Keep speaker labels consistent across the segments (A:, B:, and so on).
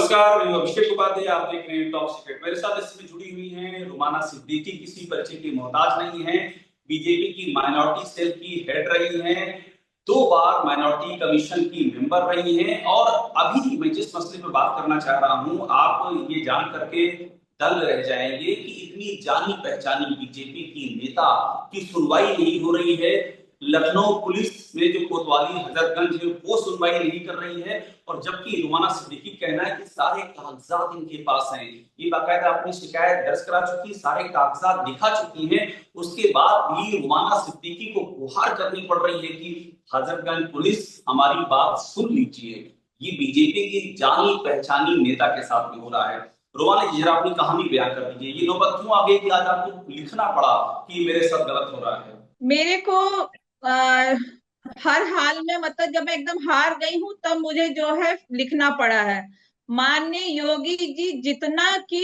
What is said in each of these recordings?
A: नमस्कार, मैं अभिषेक उपाध्याय। आप देख रहे हैं टॉप सीक्रेट। मेरे साथ इसमें जुड़ी हुई हैं रुमाना सिद्दीकी, किसी परिचय की मोहताज नहीं है। बीजेपी की माइनॉरिटी सेल की हेड रही हैं, 2 बार माइनॉरिटी कमीशन की मेंबर रही हैं। और अभी मैं जिस मसले पर बात करना चाह रहा हूं, आप ये जान करके दंग रह जाएंगे कि इतनी जानी पहचानी बीजेपी की नेता की सुनवाई नहीं हो रही है। लखनऊ पुलिस में जो कोतवाली हजरतगंज है वो सुनवाई नहीं कर रही है। और जबकि रुमाना सिद्दीकी कहना है कि सारे कागजात इनके पास हैं, ये बाकायदा अपनी शिकायत दर्ज करा चुकी, सारे कागजात दिखा चुकी हैं। उसके बाद भी रुमाना सिद्दीकी को गुहार करनी पड़ रही है कि हजरतगंज पुलिस हमारी बात सुन लीजिए। ये बीजेपी की जानी पहचानी नेता के साथ में हो रहा है। रुमाना जी, जरा अपनी कहानी बयान कर दीजिए। ये नौबत क्यों आ गई कि आज आपको लिखना पड़ा कि मेरे साथ गलत हो रहा है?
B: मेरे को हर हाल में मतलब जब मैं एकदम हार गई हूं तब मुझे जो है लिखना पड़ा है। माननीय योगी जी जितना कि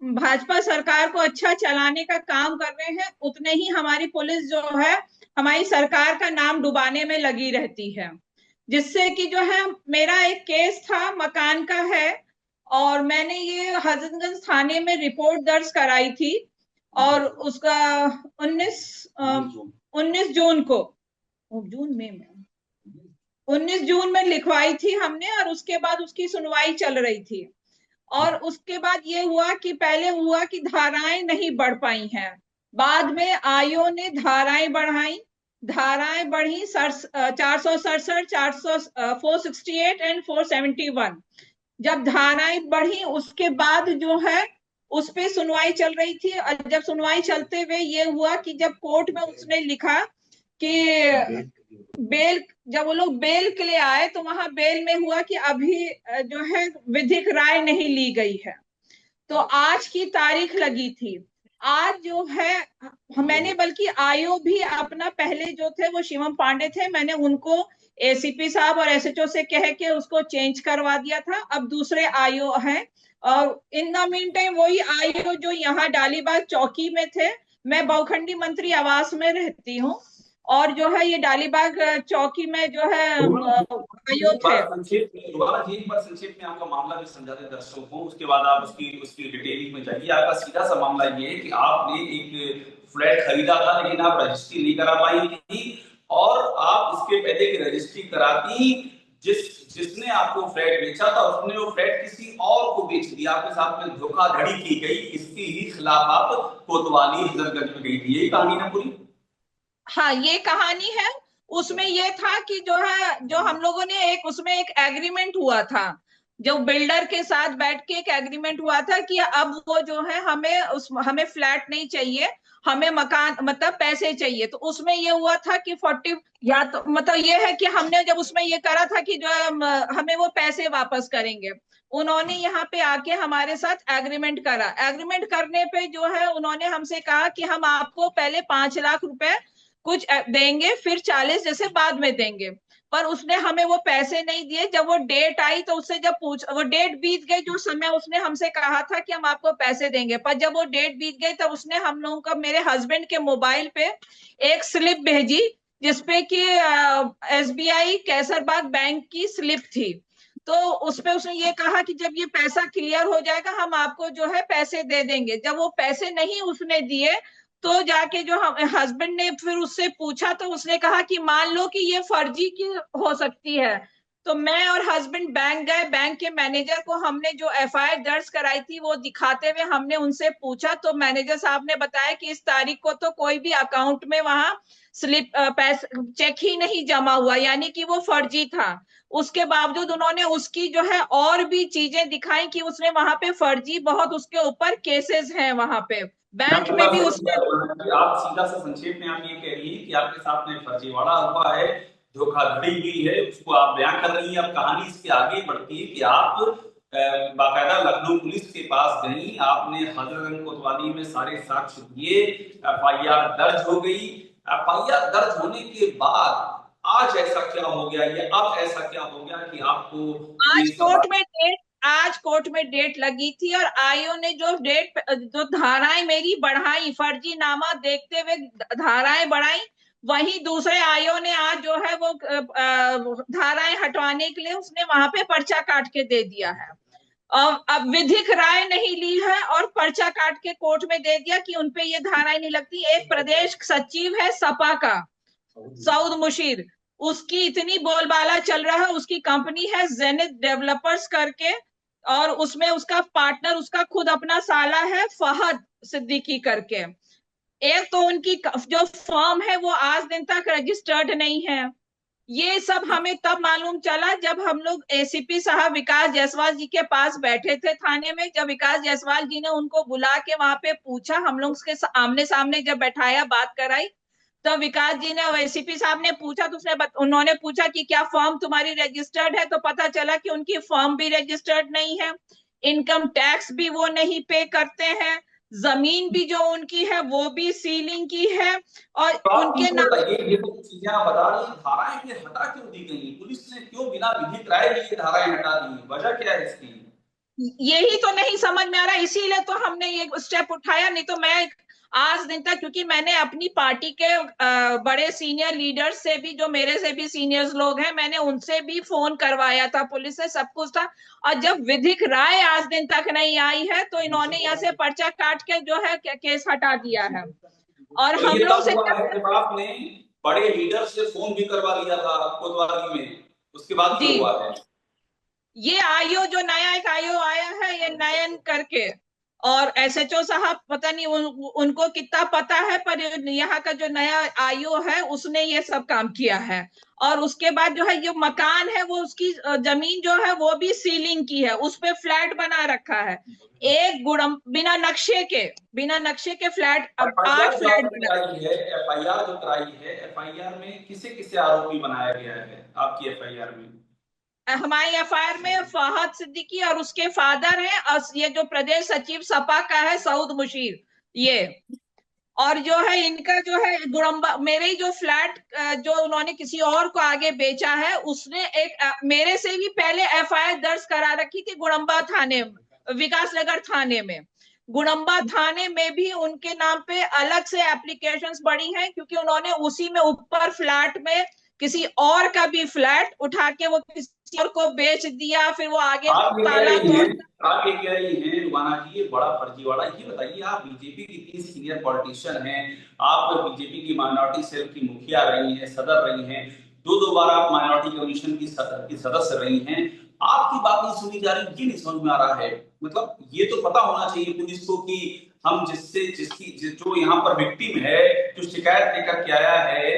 B: भाजपा सरकार को अच्छा चलाने का काम कर रहे हैं, उतने ही हमारी पुलिस जो है हमारी सरकार का नाम डुबाने में लगी रहती है। जिससे कि जो है मेरा एक केस था, मकान का है, और मैंने ये हजरतगंज थाने में रिपोर्ट दर्ज कराई थी। और उसका 19 19 जून को, जून में 19 जून में लिखवाई थी हमने, और उसके बाद उसकी सुनवाई चल रही थी। और उसके बाद ये हुआ कि पहले हुआ कि धाराएं नहीं बढ़ पाई हैं, बाद में आयोग ने धाराएं बढ़ाई। धाराएं बढ़ी 467, 468 एंड 471। जब धाराएं बढ़ी उसके बाद जो है उस पे सुनवाई चल रही थी। और जब सुनवाई चलते हुए ये हुआ कि जब कोर्ट में उसने लिखा कि बेल, जब वो लोग बेल के लिए आए तो वहां बेल में हुआ कि अभी जो है विधिक राय नहीं ली गई है। तो आज की तारीख लगी थी। आज जो है मैंने, बल्कि आईओ भी अपना, पहले जो थे वो शिवम पांडे थे, मैंने उनको एसीपी साहब और एसएचओ से कह के उसको चेंज करवा दिया था। अब दूसरे आईओ हैं। और इन द मीन टाइम वही आईओ जो यहाँ डालीबाग चौकी में थे, मैं बहुखंडी मंत्री आवास में रहती हूँ, और जो है ये डालीबाग चौकी में जो है आईओ थे।
A: एक बार संक्षेप में आपका मामला भी समझा दें दर्शकों को, उसके बाद आप उसकी उसकी डिटेलिंग में जाइए। आपका सीधा सा मामला ये है कि आपने एक फ्लैट खरीदा था, लेकिन आप रजिस्ट्री नहीं करा पाई थी, और आप इसके पहले की रजिस्ट्री कराती। जिसने आपको फ्लैट बेचा था उसने वो फ्लैट किसी और को बेच दिया, आपके साथ में धोखाधड़ी की गई। इसके ही खिलाफ आप कोतवाली हजरतगंज में गई थी, यही कहानी ना पूरी?
B: हाँ, ये कहानी है। उसमें ये था कि जो है, जो हम लोगों ने एक, उसमें एक एग्रीमेंट हुआ था, जो बिल्डर के साथ बैठ के एक एग्रीमेंट हुआ था कि अब वो जो है हमें फ्लैट नहीं चाहिए, हमें मकान मतलब पैसे चाहिए। तो उसमें ये हुआ था कि 40, या तो मतलब ये है कि हमने जब उसमें ये करा था कि जो है हमें वो पैसे वापस करेंगे। उन्होंने यहाँ पे आके हमारे साथ एग्रीमेंट करा। एग्रीमेंट करने पे जो है उन्होंने हमसे कहा कि हम आपको पहले 5 लाख रुपए कुछ देंगे, फिर 40 जैसे बाद में देंगे। पर उसने हमें वो पैसे नहीं दिए। जब वो डेट आई तो उससे जब पूछ, वो डेट बीत गई जो समय उसने हमसे कहा था कि हम आपको पैसे देंगे, पर जब वो डेट बीत गई तब उसने हम लोगों का, मेरे हस्बैंड के मोबाइल पे एक स्लिप भेजी, जिसपे कि एसबीआई कैसरबाग बैंक की स्लिप थी। तो उसपे उसने ये कहा कि जब ये पैसा क्लियर हो जाएगा हम आपको जो है पैसे दे देंगे। जब वो पैसे नहीं उसने दिए तो जाके जो हस्बैंड ने फिर उससे पूछा तो उसने कहा कि मान लो कि ये फर्जी की हो सकती है। तो मैं और हस्बैंड बैंक गए। बैंक के मैनेजर को हमने जो एफआईआर दर्ज कराई थी वो दिखाते हुए हमने उनसे पूछा, तो मैनेजर साहब ने बताया कि इस तारीख को तो कोई भी अकाउंट में वहां स्लिप पैसे चेक ही नहीं जमा हुआ, यानी कि वो फर्जी था। उसके बावजूद उन्होंने उसकी जो है और भी चीजें दिखाई कि उसने वहां पे फर्जी, बहुत उसके ऊपर केसेस हैं वहां पे,
A: मैं
B: बैंक
A: आपकी
B: में
A: बात
B: भी
A: से
B: उसने।
A: आप सीधा सा संक्षेप में आप ये कह रही है कि आपके साथ में फर्जीवाड़ा हुआ है, धोखाधड़ी हुई है, उसको आप बयान कर रही हैं। अब कहानी इसके आगे बढ़ती है कि आप बाकायदा लखनऊ पुलिस के पास गई, आपने हजरतगंज कोतवाली में सारे साक्ष्य दिए, एफआईआर दर्ज हो गई। एफआईआर दर्ज होने के बाद आज ऐसा क्या हो गया, या अब ऐसा क्या हो गया कि आपको ये
B: आज
A: सब?
B: कोर्ट में डेट आज कोर्ट में डेट लगी थी, और आईओ ने जो डेट, जो धाराएं मेरी बढ़ाई, फर्जी नामा देखते हुए धाराएं बढ़ाई, वहीं दूसरे आईओ ने आज जो है वो धाराएं हटवाने के लिए उसने वहां पे पर्चा काट के दे दिया है। अब विधिक राय नहीं ली है और पर्चा काट के कोर्ट में दे दिया कि उनपे ये धाराएं नहीं लगती। एक प्रदेश सचिव है सपा का, सऊद मुशीर, उसकी इतनी बोलबाला चल रहा है, उसकी कंपनी है जेनिथ डेवलपर्स करके, और उसमें उसका पार्टनर उसका खुद अपना साला है फहद सिद्दीकी करके। एक तो उनकी जो फर्म है वो आज दिन तक रजिस्टर्ड नहीं है। ये सब हमें तब मालूम चला जब हम लोग एसीपी साहब विकास जायसवाल जी के पास बैठे थे थाने में। जब विकास जायसवाल जी ने उनको बुला के वहां पे पूछा, हम लोग उसके आमने सामने जब बैठाया, बात कराई, तो विकास जी ने, एसीपी साहब ने पूछा, तो उन्होंने पूछा कि क्या फर्म तुम्हारी रजिस्टर्ड है, तो पता चला कि उनकी फर्म भी रजिस्टर्ड नहीं है, इनकम टैक्स भी वो नहीं पे करते हैं, जमीन भी जो उनकी है वो भी सीलिंग की है, और
A: तो आप
B: उनके
A: चीज
B: नाम।
A: बताइए, ये तो कुछ चीजें आप बता रही हैं, धाराएं फिर हटा क्यों दी गई? पुलिस ने क्यों बिना विधिक राय लिए धाराएं हटा दी? वजह क्या है इसकी?
B: यही तो नहीं समझ में आ रहा, इसीलिए तो हमने ये स्टेप उठाया। नहीं तो मैं आज दिन तक, क्योंकि मैंने अपनी पार्टी के बड़े सीनियर लीडर्स से भी, जो मेरे से भी सीनियर्स लोग हैं, मैंने उनसे भी फोन करवाया था, पुलिस से सब कुछ था, और जब विधिक राय आज दिन तक नहीं आई है तो इन्होंने यहाँ से पर्चा काट के जो है केस हटा दिया है। और
A: तो
B: हम
A: ये
B: लोग
A: तब
B: से
A: हुआ है जब आपने बड़े लीडर से फोन भी करवा लिया था कोतवाली में, उसके बाद
B: जी,
A: ये हुआ है?
B: ये आईओ जो नया एक आईओ आया है, ये नयन करके, और एसएचओ साहब पता नहीं उनको कितना पता है, पर यहाँ का जो नया आईओ है उसने ये सब काम किया है। और उसके बाद जो है, जो मकान है वो, उसकी जमीन जो है वो भी सीलिंग की है, उस पे फ्लैट बना रखा है, एक गुड़म बिना नक्शे के फ्लैट, अब
A: एफआईआर
B: 8
A: जो
B: फ्लैट
A: आपने
B: बना।
A: कराई है, एफआईआर जो कराई है, एफआईआर में किसे किसे आरोपी बनाया गया है आपकी एफआईआर में?
B: हमारी एफआईआर में फहद सिद्दीकी और उसके फादर हैं, और ये जो प्रदेश सचिव सपा का है सऊद मुशीर, ये, और जो है इनका जो है गुड़म्बा, मेरे ही जो फ्लैट जो उन्होंने किसी और को आगे बेचा है, उसने एक मेरे से भी पहले एफआईआर दर्ज करा रखी थी गुड़म्बा थाने, विकासनगर थाने में। गुड़म्बा थाने में भी उनके नाम पे अलग से एप्लीकेशंस पड़ी हैं, क्योंकि उन्होंने उसी में ऊपर फ्लैट में किसी और का भी फ्लैट उठा के वो किसी और को बेच दिया, फिर वो आगे
A: आप ये कह
B: ताला
A: रही
B: तोड़।
A: हैं, आप ये कह रही हैं रुबाना जी, ये बड़ा फर्जीवाड़ा। ये बताइए, आप बीजेपी की इतनी सीनियर पॉलिटिशियन हैं, आप बीजेपी की माइनॉरिटी सेल की मुखिया रही हैं, सदर रही हैं, दो दो बार आप माइनॉरिटी कमीशन की सदस्य रही हैं, आपकी बात नहीं सुनी जा रही, ये नहीं समझ में आ रहा है। मतलब ये तो पता होना चाहिए पुलिस को कि हम जो यहाँ पर विक्टिम है, जो शिकायत लेकर के आया है,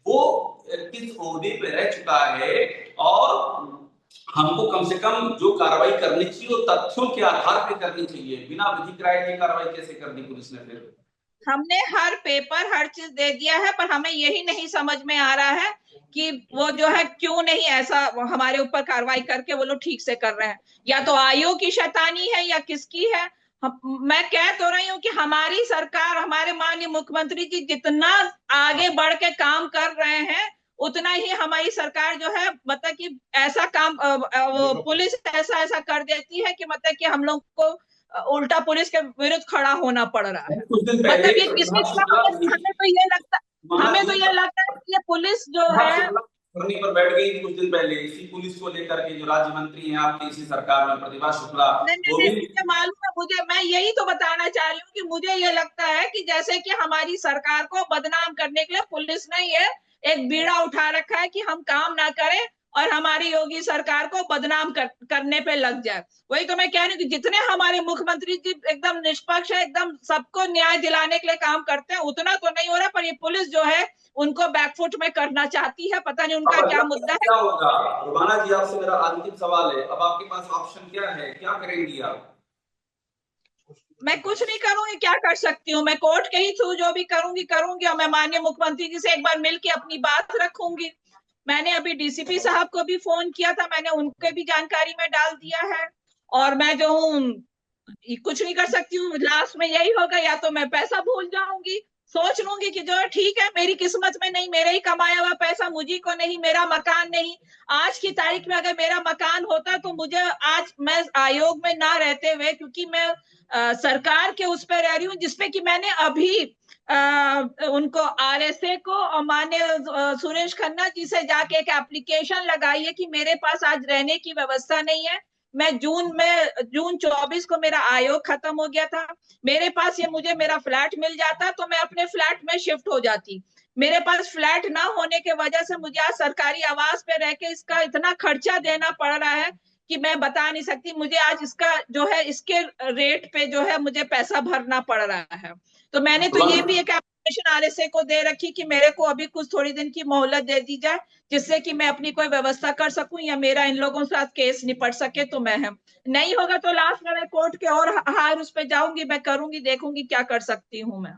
A: वो किस ओहदे पे रह चुका है, और हमको कम से कम जो कार्रवाई करनी चाहिए वो तथ्यों के आधार पे करनी चाहिए। बिना विधिक राय के कार्रवाई कैसे कर दी पुलिस ने फिर?
B: हमने हर पेपर हर चीज दे दिया है, पर हमें यही नहीं समझ में आ रहा है कि वो जो है क्यों नहीं ऐसा हमारे ऊपर कार्रवाई करके वो लोग ठीक से कर रहे हैं। या तो आयोग की शैतानी है या किसकी है। मैं कह तो रही हूँ कि हमारी सरकार, हमारे माननीय मुख्यमंत्री जी जितना आगे बढ़ के काम कर रहे हैं, उतना ही हमारी सरकार जो है, मतलब कि ऐसा काम पुलिस ऐसा ऐसा कर देती है कि मतलब कि हम लोग को उल्टा पुलिस के विरुद्ध खड़ा होना पड़ रहा है।
A: कुछ दिन पहले
B: मतलब ये किसी
A: प्रतिभा
B: तरह,
A: शुक्ला
B: हमें तो ये लगता है कि ये पुलिस जो
A: प्रतिभा
B: है।
A: शुक्ला धरने पर बैठ गई थी कुछ दिन पहले, इसी पुलिस को लेकर के, जो राज्य मंत्री हैं आपकी इसी सरकार में, प्रतिभा शुक्ला,
B: नहीं नहीं
A: वो
B: नहीं,
A: भी।
B: मुझे मालूम है, मुझे, मैं यही तो बताना चाह रही हूँ कि मुझे ये लगता है कि जैसे कि हमारी सरकार को बदनाम करने के लिए पुलिस ने ये एक बीड़ा उठा रखा है कि हम काम ना करें और हमारी योगी सरकार को बदनाम करने पे लग जाए। वही तो मैं कह रही हूँ कि जितने हमारे मुख्यमंत्री जी एकदम निष्पक्ष है, एकदम सबको न्याय दिलाने के लिए काम करते हैं, उतना तो नहीं हो रहा, पर ये पुलिस जो है उनको बैकफुट में करना चाहती है, पता नहीं
A: अब
B: उनका क्या
A: अगला
B: मुद्दा
A: कदम
B: है।
A: क्या होगा रुबाना जी? आपसे मेरा अंतिम सवाल है, अब आपके पास ऑप्शन क्या है, क्या करेंगी आप?
B: मैं कुछ नहीं करूंगी, क्या कर सकती हूँ, मैं कोर्ट के ही थ्रू जो भी करूंगी करूंगी, और मैं माननीय मुख्यमंत्री जी से एक बार मिल के अपनी बात रखूंगी। मैंने अभी डीसीपी साहब को भी फोन किया था, मैंने उनके भी जानकारी में डाल दिया है। और मैं जो हूँ कुछ नहीं कर सकती हूँ, लास्ट में यही होगा, या तो मैं पैसा भूल जाऊंगी, सोच लूंगी कि जो है ठीक है, मेरी किस्मत में नहीं, मेरा ही कमाया हुआ पैसा मुझी को नहीं, मेरा मकान नहीं। आज की तारीख में अगर मेरा मकान होता तो मुझे आज मैं आयोग में ना रहते हुए, क्योंकि मैं सरकार के उस पर रह रही हूँ जिसपे कि मैंने अभी उनको आरएसए को और माननीय सुरेश खन्ना जी से जाके एक एप्लीकेशन लगाई है कि मेरे पास आज रहने की व्यवस्था नहीं है, मैं जून 24 को मेरा आयोग खत्म हो गया था। मेरे पास ये मुझे मेरा फ्लैट मिल जाता तो मैं अपने फ्लैट में शिफ्ट हो जाती। मेरे पास फ्लैट ना होने के वजह से मुझे आज सरकारी आवास पे रह के इसका इतना खर्चा देना पड़ रहा है कि मैं बता नहीं सकती। मुझे आज इसका जो है इसके रेट पे जो है मुझे पैसा भरना पड़ रहा है। तो मैंने तो ये भी एक एप्लीकेशन आरएसए को दे रखी कि मेरे को अभी कुछ थोड़ी दिन की मोहलत दे दी जाए, जिससे कि मैं अपनी कोई व्यवस्था कर सकूं या मेरा इन लोगों के साथ केस निपट सके। तो मैं है, नहीं होगा तो लास्ट में मैं कोर्ट के और हार उस पर जाऊंगी, मैं करूंगी, देखूंगी क्या कर सकती हूँ मैं।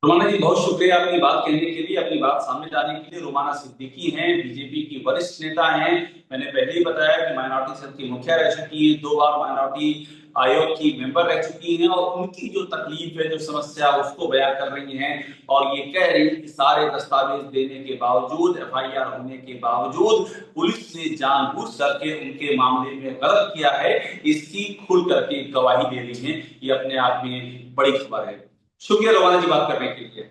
A: रोमाना जी, बहुत शुक्रिया अपनी बात कहने के लिए, अपनी बात सामने लाने के लिए। रोमाना सिद्दीकी हैं, बीजेपी की वरिष्ठ नेता हैं। मैंने पहले ही बताया कि माइनॉरिटी सेल की मुखिया रह चुकी हैं, 2 बार माइनॉरिटी आयोग की मेंबर रह चुकी हैं, और उनकी जो तकलीफ है, जो समस्या, उसको बयां कर रही हैं। और ये कह रही हैं कि सारे दस्तावेज देने के बावजूद, एफआईआर होने के बावजूद पुलिस ने जानबूझ करके उनके मामले में गलत किया है, इसकी खुल करके गवाही दे रही है। ये अपने आप में बड़ी खबर है। शुक्रिया रोमाना जी बात करने के लिए।